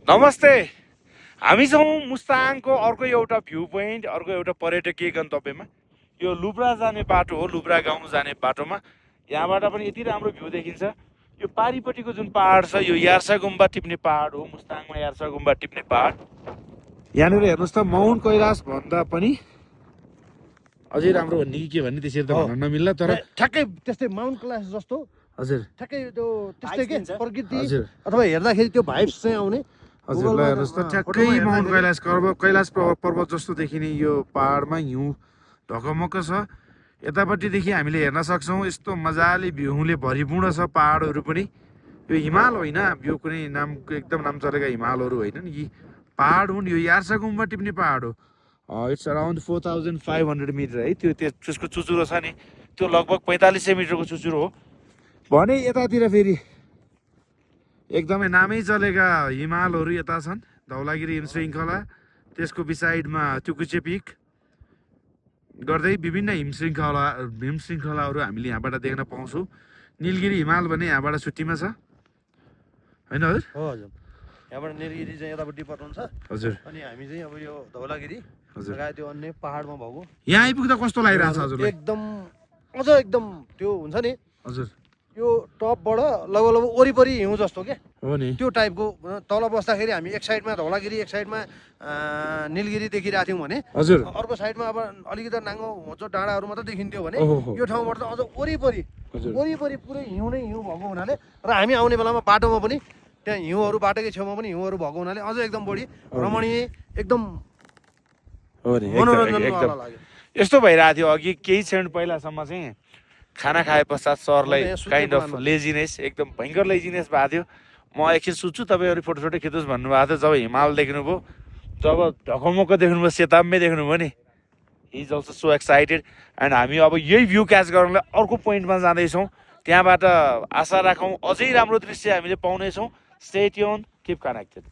नमस्ते, हामी छौँ मुस्ताङको अर्को एउटा भ्यू पोइन्ट, अर्को एउटा पर्यटकीय गन्तव्यमा। यो लुब्रा जाने बाटो हो, लुब्रा गाउँ जाने बाटोमा। यहाँबाट पनि यति राम्रो भ्यू देखिन्छ। यो पारिपट्टिको जुन पहाड छ यो यार्सा गुम्बा टिप्ने पहाड हो, मुस्ताङमा यार्सा गुम्बा टिप्ने पहाड। यहाँनिर हेर्नुहोस् त, माउन्ट कैलाश भन्दा पनि अझै राम्रो भन्ने कि के भन्ने त्यसरी त भन्न नमिल्ला, तर ठ्याक्कै त्यस्तै माउन्ट कैलाश जस्तो हजुर ठ्याक्कै त्यो त्यस्तै के प्रकृति हजुर अथवा हेर्दाखेरि त्यो भाइब्स चाहिँ आउने। हजुर ल हेर्नुहोस् त, ठ्याक्कै माउन्ट कैलाश पर्वत जस्तो देखिने यो पहाडमा हिउँ ढकमक्क छ। यतापट्टिदेखि हामीले हेर्न सक्छौँ यस्तो मजाले भ्यूले भरिपूर्ण छ पहाडहरू पनि। यो हिमाल होइन, यो कुनै नामको एकदम नाम चलेका हिमालहरू होइन नि, यी पहाड हुन्। यो यार्सा गुम्बा टिप्ने पहाड हो। इट्स अराउन्ड 4500 मिटर है। त्यसको चुचुरो छ नि, त्यो लगभग 4500 मिटरको चुचुरो हो भने। यतातिर फेरि एकदमै नामै चलेका हिमालहरू यता छन्, धौलागिरी हिम श्रृङ्खला, त्यसको बिसाइडमा टुकुचे पिक गर्दै विभिन्न हिम श्रृङ्खलाहरू हामीले यहाँबाट देख्न पाउँछौँ। निलगिरी हिमाल भने यहाँबाट छुट्टीमा छ होइन हजुर? हो हजुर, यहाँबाट निलगिरी चाहिँ यतापट्टि पर्नुहुन्छ हजुर, अनि हामी चाहिँ अब यो धौलागिरी हजुर लगायत त्यो अन्य पहाडमा भएको। यहाँ आइपुग्दा कस्तो लागिरहेछ हजुरलाई? एकदम अझ एकदम त्यो हुन्छ नि हजुर, यो टपबाट लगभग वरिपरि हिउँ जस्तो के हो नि, त्यो टाइपको। तल बस्दाखेरि हामी एक साइडमा धौलागिरी एक साइडमा निलगिरी देखिरहेको थियौँ भने हजुर अर्को साइडमा अब अलिकति नाङ्गो होचो डाँडाहरू मात्रै देखिन्थ्यो भने ओहो। यो ठाउँबाट त अझ वरिपरि हजुर पुरै हिउँ नै हिउँ भएको हुनाले र हामी आउने बेलामा बाटोमा पनि त्यहाँ हिउँहरू बाटोकै छेउमा पनि हिउँहरू भएको हुनाले अझ एकदम बढी रमणीय एकदम मनोरञ्जनवाला लाग्यो। यस्तो भइरहेको थियो अघि केही क्षण पहिलासम्म चाहिँ खाना खाए पश्चात सरलाई काइन्ड अफ लेजिनेस, एकदम भयङ्कर लेजिनेस भएको थियो। म एकछिन सुत्छु, तपाईँहरू फोटो खिच्नुहोस् भन्नुभएको थियो। जब हिमाल देख्नुभयो, जब ढकमक्क देख्नुभयो, सेताम्बे देख्नुभयो नि, he is also so excited. And हामी अब यही भ्यू क्याच गर्नलाई अर्को पोइन्टमा जाँदैछौँ। त्यहाँबाट आशा राखौँ अझै राम्रो दृश्य हामीले पाउनेछौँ। Stay tune, keep connected.